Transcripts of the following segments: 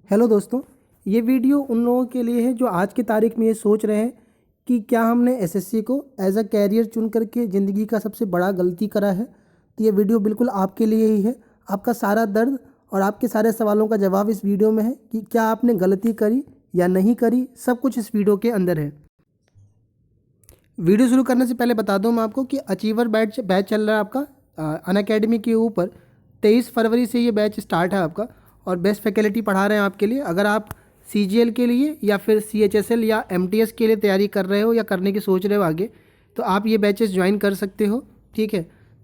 Hello दोस्तों, ये video उन लोगों के लिए है जो आज की तारीख में ये सोच रहे हैं कि क्या हमने एसएससी को एज अ कैरियर चुन करके ज़िंदगी का सबसे बड़ा गलती करा है। तो ये वीडियो बिल्कुल आपके लिए ही है। आपका सारा दर्द और आपके सारे सवालों का जवाब इस वीडियो में है कि क्या आपने गलती करी या नहीं करी, सब कुछ इस वीडियो के अंदर है। वीडियो शुरू करने से पहले बता दूं मैं आपको कि अचीवर बैच बैच चल रहा है आपका अनअकैडमी के ऊपर। 23 फरवरी से ये बैच स्टार्ट है आपका और बेस्ट फैकल्टी पढ़ा रहे हैं आपके लिए। अगर आप सीजीएल के लिए या फिर सीएचएसएल या एमटीएस के लिए तैयारी कर रहे हो या करने की सोच रहे हो आगे, तो आप ये बैचेस ज्वाइन कर सकते हो। ठीक है,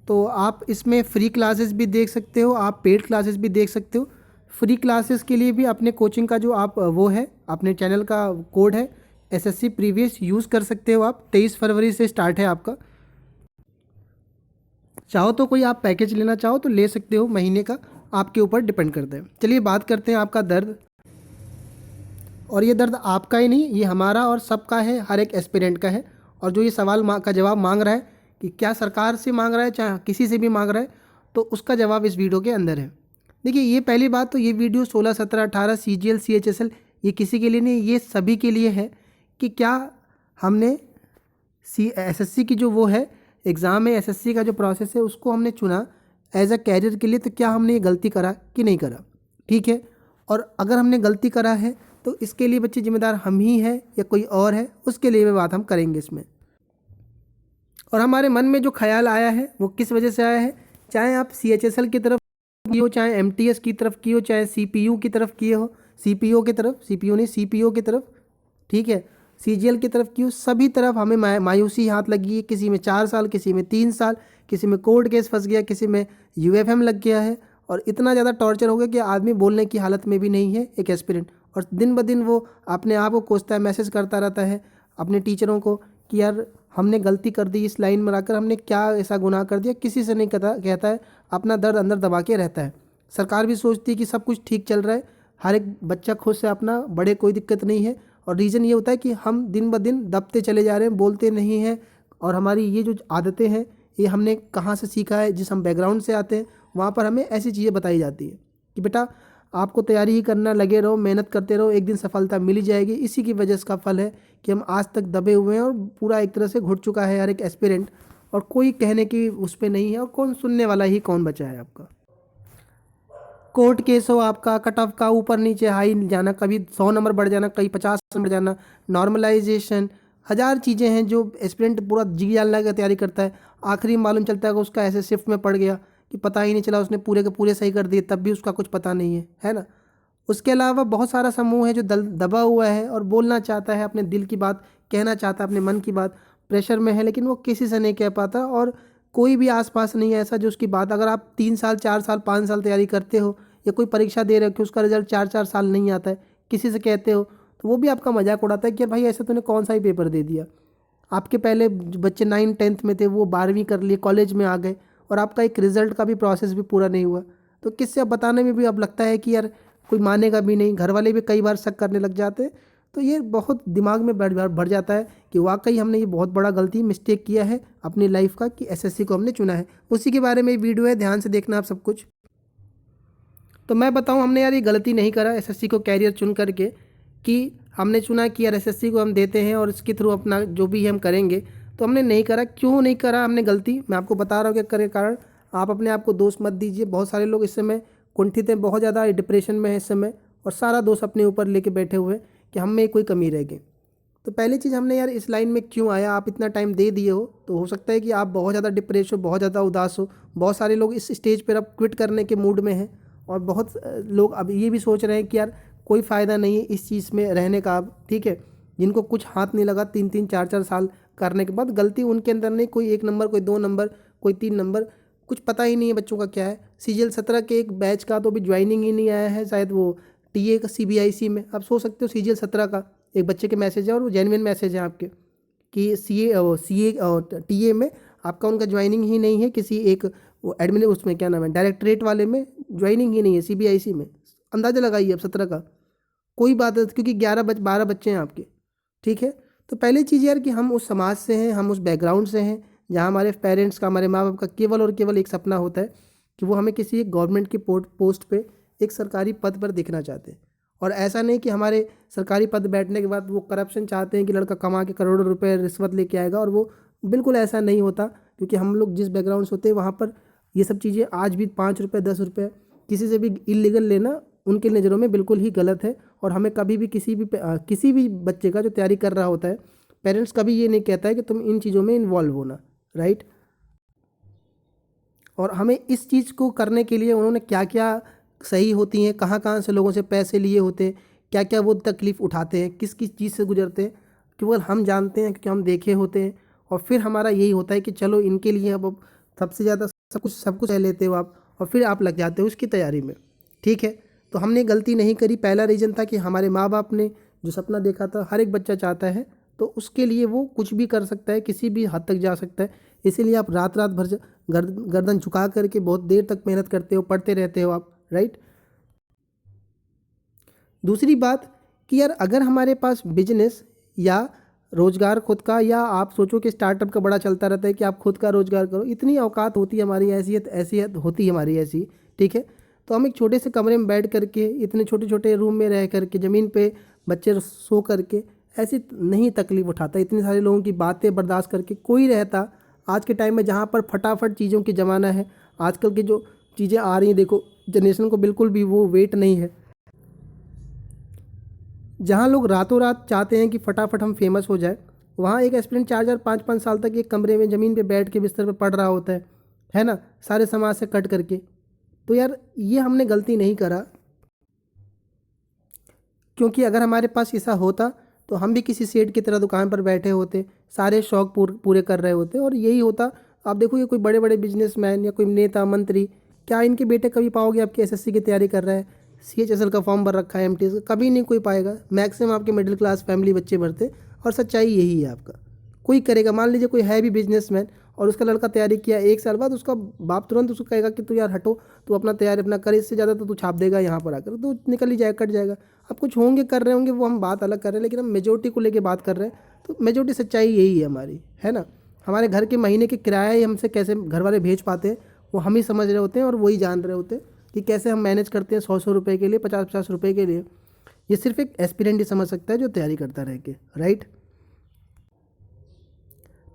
तो आप इसमें फ्री क्लासेस भी देख सकते हो, आप पेड क्लासेस भी देख सकते हो। फ्री क्लासेस के लिए भी अपने कोचिंग का जो आप वो है, अपने चैनल का कोड है एसएससी प्रीवियस यूज़ कर सकते हो आप। 23 फरवरी से स्टार्ट है आपका। चाहो तो कोई आप पैकेज लेना चाहो तो ले सकते हो, महीने का आपके ऊपर डिपेंड करता है। चलिए बात करते हैं आपका दर्द। और ये दर्द आपका ही नहीं, ये हमारा और सबका है, हर एक एस्पिरेंट का है। और जो ये सवाल का जवाब मांग रहा है कि क्या सरकार से मांग रहा है चाहे किसी से भी मांग रहा है, तो उसका जवाब इस वीडियो के अंदर है। देखिए, ये पहली बात तो ये वीडियो 16, 17, 18 सीजीएल सीएचएसएल ये किसी के लिए नहीं, ये सभी के लिए है कि क्या हमने एसएससी की जो वो है एग्ज़ाम है, एसएससी का जो प्रोसेस है उसको हमने चुना एज अ कैरियर के लिए, तो क्या हमने ये गलती करा कि नहीं करा। ठीक है, और अगर हमने गलती करा है तो इसके लिए बच्चे जिम्मेदार हम ही हैं या कोई और है, उसके लिए भी बात हम करेंगे इसमें। और हमारे मन में जो ख्याल आया है वो किस वजह से आया है, चाहे आप सीएचएसएल की तरफ किए हो, चाहे एमटीएस की तरफ किए हो, चाहे सीपीयू की तरफ किए हो, सीपीओ की तरफ, सीपीयू नहीं सीपीओ की तरफ, ठीक है, सीजीएल की तरफ की हो, सभी तरफ हमें मायूसी हाथ लगी है। किसी में 4 साल, किसी में 3 साल, किसी में कोर्ट केस फंस गया, किसी में यूएफएम लग गया है। और इतना ज़्यादा टॉर्चर हो गया कि आदमी बोलने की हालत में भी नहीं है, एक एस्पिरेंट। और दिन ब दिन वो अपने आप को कोसता है, मैसेज करता रहता है अपने टीचरों को कि यार हमने गलती कर दी, इस लाइन में आकर हमने क्या ऐसा गुनाह कर दिया। किसी से नहीं कहता है, अपना दर्द अंदर दबा के रहता है। सरकार भी सोचती है कि सब कुछ ठीक चल रहा है, हर एक बच्चा खुश से अपना, बड़े कोई दिक्कत नहीं है। और रीज़न ये होता है कि हम दिन ब दिन दबते चले जा रहे हैं, बोलते नहीं हैं। और हमारी ये जो आदतें हैं ये हमने कहाँ से सीखा है, जिस हम बैकग्राउंड से आते हैं वहाँ पर हमें ऐसी चीज़ें बताई जाती है कि बेटा आपको तैयारी ही करना, लगे रहो, मेहनत करते रहो, एक दिन सफलता मिल ही जाएगी। इसी की वजह का फल है कि हम आज तक दबे हुए हैं और पूरा एक तरह से घुट चुका है हर एक एस्पिरेंट। और कोई कहने की उस पर नहीं है और कौन सुनने वाला ही कौन बचा है आपका। कोर्ट केस हो आपका, कट ऑफ का ऊपर नीचे हाई जाना, कभी 100 नंबर बढ़ जाना, कभी 50 नंबर जाना, नॉर्मलाइजेशन, हज़ार चीज़ें हैं जो एस्पिरेंट पूरा जी जान लगा तैयारी करता है। आखिरी में मालूम चलता है कि उसका ऐसे शिफ्ट में पड़ गया कि पता ही नहीं चला, उसने पूरे के पूरे सही कर दिए तब भी उसका कुछ पता नहीं है ना। उसके अलावा बहुत सारा समूह है जो दबा हुआ है और बोलना चाहता है, अपने दिल की बात कहना चाहता है, अपने मन की बात, प्रेशर में है लेकिन वो किसी से नहीं कह पाता। और कोई भी आसपास नहीं है ऐसा जो उसकी बात, अगर आप 3 साल, 4 साल, 5 साल तैयारी करते हो या कोई परीक्षा दे रहे हो कि उसका रिजल्ट 4-4 साल नहीं आता है, किसी से कहते हो तो वो भी आपका मजाक उड़ाता है कि भाई ऐसे तूने कौन सा ही पेपर दे दिया। आपके पहले जो बच्चे 9, 10th में थे वो 12वीं कर लिए, कॉलेज में आ गए और आपका एक रिजल्ट का भी प्रोसेस भी पूरा नहीं हुआ। तो किससे अब बताने में भी अब लगता है कि यार कोई मानेगा भी नहीं, घर वाले भी कई बार शक करने लग जाते हैं। तो ये बहुत दिमाग में भर जाता है कि वाकई हमने ये बहुत बड़ा गलती मिस्टेक किया है अपनी लाइफ का कि एसएससी को हमने चुना है। उसी के बारे में ये वीडियो है, ध्यान से देखना आप सब कुछ। तो मैं बताऊं, हमने यार ये गलती नहीं करा एसएससी को कैरियर चुन करके कि हमने चुना कि यार एसएससी को हम देते हैं और इसके थ्रू अपना जो भी हम करेंगे, तो हमने नहीं करा। क्यों नहीं करा हमने गलती, मैं आपको बता रहा हूँ क्या करे कारण। आप अपने आप को दोष मत दीजिए। बहुत सारे लोग इस समय कुंठित हैं, बहुत ज़्यादा डिप्रेशन में है इस समय और सारा दोष अपने ऊपर लेके बैठे हुए हैं कि हम में कोई कमी रह गई। तो पहली चीज़, हमने यार इस लाइन में क्यों आया, आप इतना टाइम दे दिए हो तो हो सकता है कि आप बहुत ज़्यादा डिप्रेस हो, बहुत ज़्यादा उदास हो। बहुत सारे लोग इस स्टेज पर अब क्विट करने के मूड में हैं और बहुत लोग अब ये भी सोच रहे हैं कि यार कोई फ़ायदा नहीं है इस चीज़ में रहने का अब। ठीक है, जिनको कुछ हाथ नहीं लगा 3-3, 4-4 साल करने के बाद, गलती उनके अंदर नहीं, कोई 1 नंबर, कोई 2 नंबर, कोई 3 नंबर, कुछ पता ही नहीं है बच्चों का क्या है। सीजीएल 17 के एक बैच का तो अभी ज्वाइनिंग ही नहीं आया है, शायद वो टीए का सीबीआईसी में। आप सोच सकते हो सीजीएल 17 का एक बच्चे के मैसेज है और वो जेन्युइन मैसेज है आपके कि सीए टीए में आपका उनका ज्वाइनिंग ही नहीं है, किसी एक वो एडमिन उसमें क्या नाम है डायरेक्टरेट वाले में ज्वाइनिंग ही नहीं है, सीबीआईसी में। अंदाज़ा लगाइए अब 17 का। कोई बात है क्योंकि 12 बच्चे हैं आपके। ठीक है, तो पहली चीज़ यार कि हम उस समाज से हैं, हम उस बैकग्राउंड से हैं जहाँ हमारे पेरेंट्स का, हमारे माँ बाप का केवल और केवल एक सपना होता है कि वो हमें किसी एक गवर्नमेंट की पोस्ट पे, एक सरकारी पद पर देखना चाहते हैं। और ऐसा नहीं कि हमारे सरकारी पद बैठने के बाद वो करप्शन चाहते हैं कि लड़का कमा के करोड़ों रुपए रिश्वत लेके आएगा, और वो बिल्कुल ऐसा नहीं होता। क्योंकि हम लोग जिस बैकग्राउंड से होते हैं वहाँ पर ये सब चीज़ें आज भी 5 रुपये 10 रुपये किसी से भी इलीगल लेना उनकी नज़रों में बिल्कुल ही गलत है। और हमें कभी भी किसी भी बच्चे का जो तैयारी कर रहा होता है, पेरेंट्स कभी ये नहीं कहता है कि तुम इन चीज़ों में इन्वॉल्व होना, राइट। और हमें इस चीज़ को करने के लिए उन्होंने क्या क्या सही होती हैं, कहाँ कहाँ से लोगों से पैसे लिए होते हैं, क्या क्या वो तकलीफ़ उठाते हैं, किस किस चीज़ से गुजरते हैं, केवल हम जानते हैं क्योंकि हम देखे होते हैं। और फिर हमारा यही होता है कि चलो इनके लिए अब सबसे ज़्यादा सब कुछ ले लेते हो आप, और फिर आप लग जाते हो उसकी तैयारी में, ठीक है। तो हमने गलती नहीं करी। पहला रीज़न था कि हमारे माँ बाप ने जो सपना देखा था, हर एक बच्चा चाहता है, तो उसके लिए वो कुछ भी कर सकता है, किसी भी हद तक जा सकता है। इसीलिए आप रात रात भर गर्दन झुका करके बहुत देर तक मेहनत करते हो, पढ़ते रहते हो आप, राइट। दूसरी बात कि यार अगर हमारे पास बिजनेस या रोज़गार खुद का, या आप सोचो कि स्टार्टअप का बड़ा चलता रहता है कि आप खुद का रोज़गार करो, इतनी औकात होती है हमारी, हैसियत होती है हमारी ऐसी, ठीक है। तो हम एक छोटे से कमरे में बैठ करके, इतने छोटे छोटे रूम में रह करके, ज़मीन पे बच्चे सो करके ऐसी नहीं तकलीफ़ उठाता, इतने सारे लोगों की बातें बर्दाश्त करके कोई रहता। आज के टाइम में जहाँ पर फटाफट चीज़ों की ज़माना है, आजकल की जो चीज़ें आ रही हैं, देखो जनरेशन को बिल्कुल भी वो वेट नहीं है। जहाँ लोग रातों रात चाहते हैं कि फटाफट हम फेमस हो जाए, वहाँ एक एस्पिरेंट 4-4 5-5 साल तक एक कमरे में ज़मीन पे बैठ के बिस्तर पे पढ़ रहा होता है ना, सारे समाज से कट करके। तो यार ये हमने गलती नहीं करा, क्योंकि अगर हमारे पास ऐसा होता तो हम भी किसी सेठ की तरह दुकान पर बैठे होते, सारे शौक पूरे कर रहे होते, और यही होता। आप देखो ये कोई बड़े बड़े बिजनेसमैन या कोई नेता मंत्री, क्या इनके बेटे कभी पाओगे आपके एसएससी की तैयारी कर रहा है, सीएचएसएल का फॉर्म भर रखा है, एमटीएस का, कभी नहीं कोई पाएगा। मैक्सिमम आपके मिडिल क्लास फैमिली बच्चे भरते, और सच्चाई यही है आपका। कोई करेगा, मान लीजिए कोई है भी बिजनेसमैन और उसका लड़का तैयारी किया, 1 साल बाद उसका बाप तुरंत उसको कहेगा कि तू यार हटो, तू अपना तैयारी अपना कर, इससे ज़्यादा तो तू छाप देगा यहाँ पर आकर, तो निकल ही जाएगा, कट जाएगा। अब कुछ होंगे कर रहे होंगे, वो हम बात अलग कर रहे हैं, लेकिन हम मेजोरिटी को लेके बात कर रहे हैं। तो मेजोरिटी सच्चाई यही है हमारी, है ना। हमारे घर के महीने के किराया ही हमसे कैसे घर वाले भेज पाते हैं, वो हम ही समझ रहे होते हैं, और वही जान रहे होते हैं कि कैसे हम मैनेज करते हैं 100-100 रुपये के लिए, 50-50 रुपये के लिए। ये सिर्फ एक एस्पिरेंट ही समझ सकता है जो तैयारी करता रह के, राइट।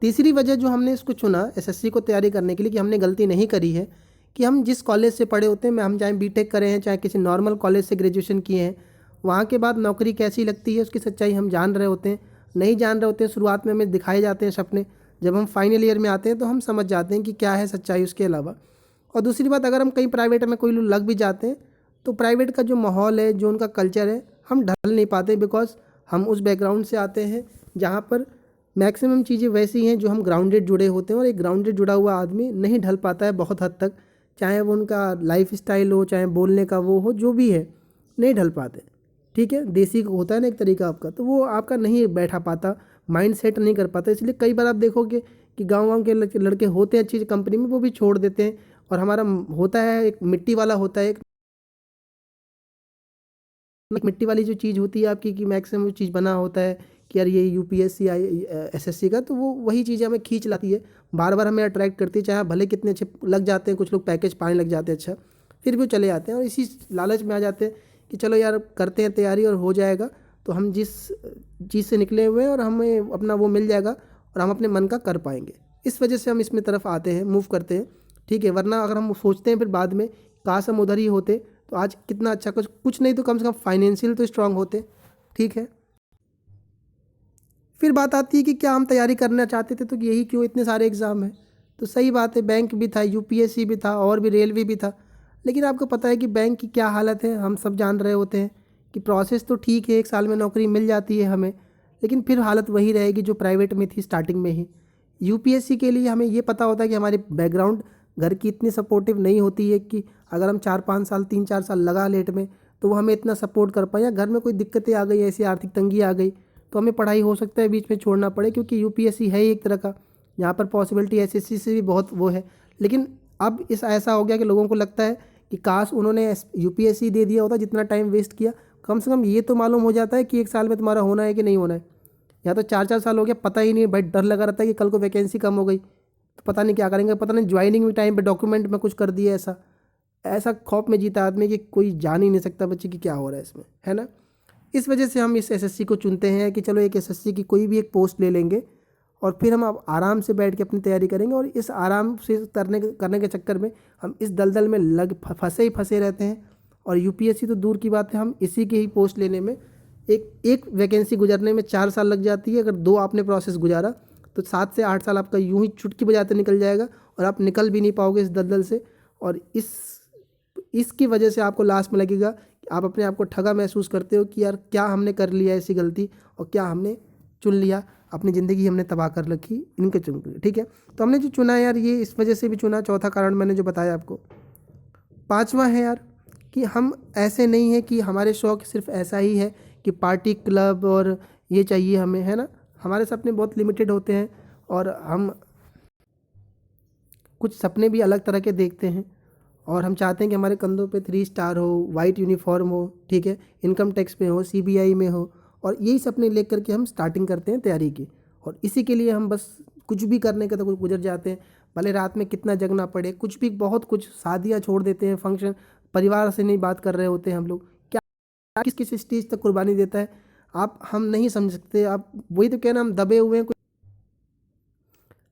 तीसरी वजह जो हमने इसको चुना एसएससी को तैयारी करने के लिए, कि हमने गलती नहीं करी है, कि हम जिस कॉलेज से पढ़े होते हैं, हम चाहे बीटेक करें हैं, चाहे किसी नॉर्मल कॉलेज से ग्रेजुएशन किए हैं, वहाँ के बाद नौकरी कैसी लगती है उसकी सच्चाई हम जान रहे होते हैं। नहीं जान रहे होते हैं, शुरुआत में हमें दिखाए जाते हैं सपने, जब हम फाइनल ईयर में आते हैं तो हम समझ जाते हैं कि क्या है सच्चाई उसके अलावा। और दूसरी बात, अगर हम कहीं प्राइवेट में कोई लग भी जाते हैं, तो प्राइवेट का जो माहौल है, जो उनका कल्चर है, हम ढल नहीं पाते, बिकॉज हम उस बैकग्राउंड से आते हैं जहाँ पर मैक्सिमम चीज़ें वैसी हैं जो हम ग्राउंडेड जुड़े होते हैं, और एक ग्राउंडेड जुड़ा हुआ आदमी नहीं ढल पाता है बहुत हद तक, चाहे वो उनका लाइफ स्टाइल हो, चाहे बोलने का वो हो, जो भी है, नहीं ढल पाते, ठीक है। देसी होता है ना एक तरीका आपका, तो वो आपका नहीं बैठा पाता, माइंड सेट नहीं कर पाता। इसलिए कई बार आप देखोगे कि गाँव के लड़के होते हैं अच्छी कंपनी में, वो भी छोड़ देते हैं। और हमारा होता है एक मिट्टी वाला होता है, एक मिट्टी वाली जो चीज़ होती है आपकी, कि मैक्सिमम चीज़ बना होता है कि यार ये यूपीएससी एसएससी का, तो वो वही चीज़ें हमें खींच लाती है, बार बार हमें अट्रैक्ट करती है। चाहे भले कितने अच्छे लग जाते हैं, कुछ लोग पैकेज पाने लग जाते हैं अच्छा, फिर भी वो चले जाते हैं, और इसी लालच में आ जाते हैं कि चलो यार करते हैं तैयारी और हो जाएगा, तो हम जिस चीज़ से निकले हुए हैं और हमें अपना वो मिल जाएगा, और हम अपने मन का कर पाएंगे। इस वजह से हम इसमें तरफ आते हैं, मूव करते हैं, ठीक है। वरना अगर हम सोचते हैं फिर बाद में, काश हम उधर ही होते तो आज कितना अच्छा, कुछ नहीं तो कम से कम फाइनेंशियल तो स्ट्रांग होते, ठीक है। फिर बात आती है कि क्या हम तैयारी करना चाहते थे, तो यही क्यों इतने सारे एग्ज़ाम हैं। तो सही बात है, बैंक भी था, यूपीएससी भी था, और भी रेलवे भी था। लेकिन आपको पता है कि बैंक की क्या हालत है, हम सब जान रहे होते हैं कि प्रोसेस तो ठीक है, 1 साल में नौकरी मिल जाती है हमें, लेकिन फिर हालत वही रहेगी जो प्राइवेट में थी स्टार्टिंग में ही। यूपीएससी के लिए हमें ये पता होता है कि हमारे बैकग्राउंड घर की इतनी सपोर्टिव नहीं होती है कि अगर हम 4-5 साल 3-4 साल लगा लेट में, तो वो हमें इतना सपोर्ट कर पाए, या घर में कोई दिक्कतें आ गई, ऐसी आर्थिक तंगी आ गई, तो हमें पढ़ाई हो सकता है बीच में छोड़ना पड़े, क्योंकि यूपीएससी है ही एक तरह का, यहाँ पर पॉसिबिलिटी एसएससी से भी बहुत वो है। लेकिन अब इस ऐसा हो गया कि लोगों को लगता है कि काश उन्होंने यूपीएससी दे दिया होता, जितना टाइम वेस्ट किया, कम से कम ये तो मालूम हो जाता है कि 1 साल में तुम्हारा होना है कि नहीं होना है। या तो 4-4 साल हो गया, पता ही नहीं, भाई डर लगा रहता है कि कल को वैकेंसी कम हो गई तो पता नहीं क्या करेंगे, पता नहीं ज्वाइनिंग भी टाइम पे डॉक्यूमेंट में कुछ कर दिया ऐसा, ऐसा खौफ में जीता आदमी कि कोई जान ही नहीं सकता बच्चे कि क्या हो रहा है इसमें, है ना। इस वजह से हम इस एसएससी को चुनते हैं कि चलो एक एसएससी की कोई भी एक पोस्ट ले लेंगे और फिर हम अब आराम से बैठ के अपनी तैयारी करेंगे। और इस आराम से करने के चक्कर में हम इस दलदल में फंसे रहते हैं। और यूपीएससी तो दूर की बात है, हम इसी के ही पोस्ट लेने में एक वैकेंसी गुजरने में 4 साल लग जाती है। अगर 2 आपने प्रोसेस गुजारा तो 7 से 8 साल आपका यूं ही चुटकी बजाते निकल जाएगा और आप निकल भी नहीं पाओगे इस दलदल से। और इसकी वजह से आपको लास्ट में लगेगा कि आप अपने आप को ठगा महसूस करते हो कि यार क्या हमने कर लिया ऐसी गलती, और क्या हमने चुन लिया, अपनी ज़िंदगी हमने तबाह कर रखी इनके चुन के। ठीक है, तो हमने जो चुना यार ये इस वजह से भी चुना, चौथा कारण मैंने जो बताया आपको। पाँचवा है यार कि हम ऐसे नहीं है कि हमारे शौक़ सिर्फ ऐसा ही है कि पार्टी क्लब और ये चाहिए हमें, है ना। हमारे सपने बहुत लिमिटेड होते हैं और हम कुछ सपने भी अलग तरह के देखते हैं। और हम चाहते हैं कि हमारे कंधों पे 3 स्टार हो, वाइट यूनिफॉर्म हो, ठीक है, इनकम टैक्स में हो, सीबीआई में हो। और यही सपने लेकर के हम स्टार्टिंग करते हैं तैयारी की। और इसी के लिए हम बस कुछ भी करने का तो कुछ गुजर जाते हैं, भले रात में कितना जगना पड़े, कुछ भी, बहुत कुछ, शादियाँ छोड़ देते हैं, फंक्शन, परिवार से नहीं बात कर रहे होते हैं हम लोग। क्या किस किस स्टेज तक कुर्बानी देता है आप, हम नहीं समझ सकते। आप वही तो कहना, हम दबे हुए हैं।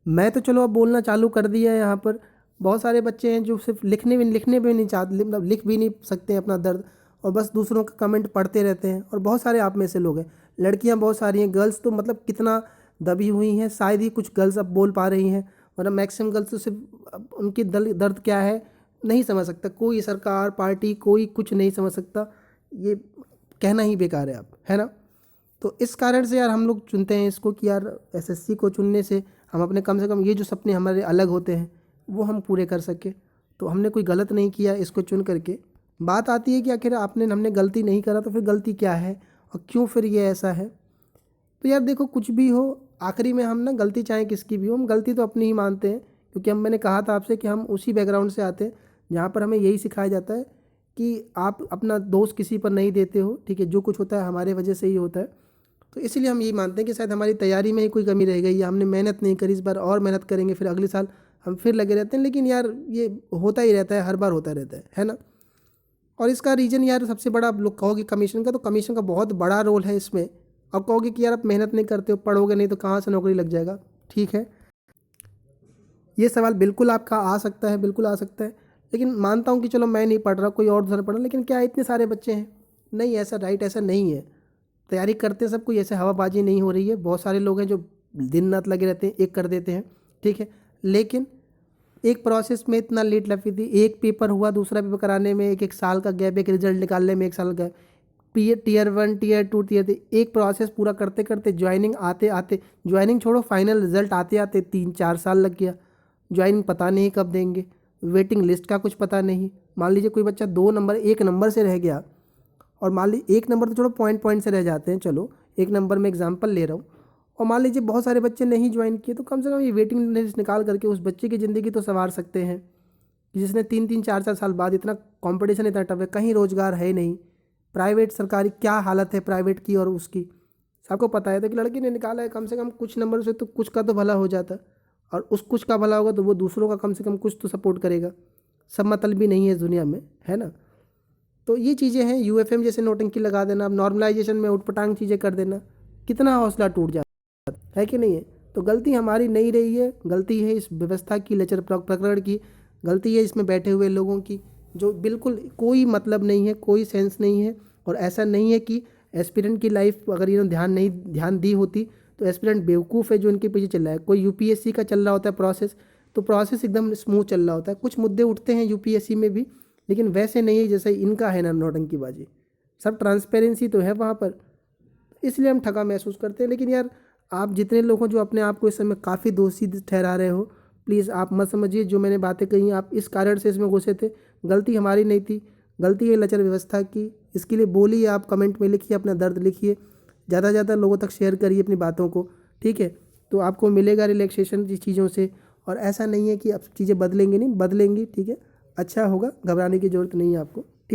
मैं तो चलो अब बोलना चालू कर दिया है यहाँ पर। बहुत सारे बच्चे हैं जो सिर्फ लिखने भी नहीं चाहते, मतलब लिख भी नहीं सकते हैं अपना दर्द, और बस दूसरों का कमेंट पढ़ते रहते हैं। और बहुत सारे आप में से लोग हैं, लड़कियां बहुत सारी हैं, गर्ल्स तो मतलब कितना दबी हुई हैं। शायद ही कुछ गर्ल्स अब बोल पा रही हैं, वरना मैक्सिमम गर्ल्स तो सिर्फ उनकी दर्द क्या है नहीं समझ सकता। कोई सरकार, पार्टी, कोई कुछ नहीं समझ सकता। ये कहना ही बेकार है आप, है ना। तो इस कारण से यार हम लोग चुनते हैं इसको कि यार एसएससी को चुनने से हम अपने कम से कम ये जो सपने हमारे अलग होते हैं वो हम पूरे कर सके। तो हमने कोई गलत नहीं किया इसको चुन करके। बात आती है कि आखिर हमने गलती नहीं करा तो फिर गलती क्या है और क्यों फिर ये ऐसा है। तो यार देखो, कुछ भी हो, आखिरी में हम ना गलती चाहे किसकी भी हो, हम गलती तो अपनी ही मानते हैं। क्योंकि मैंने कहा था आपसे कि हम उसी बैकग्राउंड से आते हैं जहाँ पर हमें यही सिखाया जाता है कि आप अपना दोष किसी पर नहीं देते हो, ठीक है। जो कुछ होता है हमारे वजह से ही होता है। तो इसीलिए हम यही मानते हैं कि शायद हमारी तैयारी में ही कोई कमी रह गई, या हमने मेहनत नहीं करी, इस बार और मेहनत करेंगे, फिर अगले साल हम फिर लगे रहते हैं। लेकिन यार ये होता ही रहता है, हर बार होता रहता है ना। और इसका रीज़न यार सबसे बड़ा, आप लोग कहोगे कमीशन का, तो कमीशन का बहुत बड़ा रोल है इसमें। अब कहोगे कि यार आप मेहनत नहीं करते हो, पढ़ोगे नहीं तो कहाँ से नौकरी लग जाएगा। ठीक है, ये सवाल बिल्कुल आपका आ सकता है, बिल्कुल आ सकता है। लेकिन मानता हूँ कि चलो मैं नहीं पढ़ रहा, कोई और दूसरा पढ़ रहा, लेकिन क्या इतने सारे बच्चे हैं? नहीं, ऐसा राइट ऐसा नहीं है। तैयारी करते हैं सब, कोई ऐसे हवाबाजी नहीं हो रही है। बहुत सारे लोग हैं जो दिन रात लगे रहते हैं, एक कर देते हैं, ठीक है। लेकिन एक प्रोसेस में इतना लेट लगी थी, एक पेपर हुआ, दूसरा पेपर कराने में एक साल का गैप, एक रिजल्ट निकालने में 1 साल का गैप, टीयर 1, टीयर 2, टीयर 3, एक प्रोसेस पूरा करते करते, ज्वाइनिंग आते आते, ज्वाइनिंग छोड़ो, फाइनल रिजल्ट आते आते 3-4 साल लग गया। ज्वाइनिंग पता नहीं कब देंगे, वेटिंग लिस्ट का कुछ पता नहीं। मान लीजिए कोई बच्चा 1 नंबर से रह गया, और मान लीजिए 1 नंबर तो छोड़ो, पॉइंट से रह जाते हैं, चलो 1 नंबर में एग्जाम्पल ले रहा हूँ। और मान लीजिए बहुत सारे बच्चे नहीं ज्वाइन किए, तो कम से कम ये वेटिंग लिस्ट निकाल करके उस बच्चे की ज़िंदगी तो संवार सकते हैं, जिसने 3-3, 4-4 साल बाद, इतना कंपटीशन इतना टफ है, कहीं रोज़गार है नहीं, प्राइवेट सरकारी क्या हालत है प्राइवेट की और उसकी सबको पता है। तो कि लड़की ने निकाला है, कम से कम कुछ नंबर से तो कुछ का तो भला हो जाता, और उस कुछ का भला होगा तो वो दूसरों का कम से कम कुछ तो सपोर्ट करेगा। सब मतलब भी नहीं है इस दुनिया में, है ना। तो ये चीज़ें हैं, यूएफएम जैसे नोटंकी लगा देना, अब नॉर्मलाइजेशन में उटपटांग चीज़ें कर देना, कितना हौसला टूट जाता है कि नहीं है। तो गलती हमारी नहीं रही है, गलती है इस व्यवस्था की, लचर प्रकरण की, गलती है इसमें बैठे हुए लोगों की, जो बिल्कुल कोई मतलब नहीं है, कोई सेंस नहीं है। और ऐसा नहीं है कि एस्पिरेंट की लाइफ अगर इन्होंने ध्यान दी होती तो एस्पिरेंट बेवकूफ़ है जो इनके पीछे चल रहा है। कोई यूपीएससी का चल रहा होता है प्रोसेस, तो प्रोसेस एकदम स्मूथ चल रहा होता है। कुछ मुद्दे उठते हैं यूपीएससी में भी, लेकिन वैसे नहीं है जैसे इनका है ना नौटंकीबाजी। सब ट्रांसपेरेंसी तो है वहाँ पर, इसलिए हम ठगा महसूस करते हैं। लेकिन यार आप जितने लोग हो जो अपने आप को इस समय काफ़ी दोषी ठहरा रहे हो, प्लीज़ आप मत समझिए जो मैंने बातें कही आप इस कारण से इसमें घुसे थे। गलती हमारी नहीं थी, गलती है लचर व्यवस्था की। इसके लिए बोलिए, आप कमेंट में लिखिए, अपना दर्द लिखिए, ज़्यादा से ज़्यादा लोगों तक शेयर करिए अपनी बातों को, ठीक है। तो आपको मिलेगा रिलैक्सेशन इस चीज़ों से। और ऐसा नहीं है कि अब चीज़ें बदलेंगी, नहीं बदलेंगी, ठीक है, अच्छा होगा, घबराने की ज़रूरत नहीं है आपको।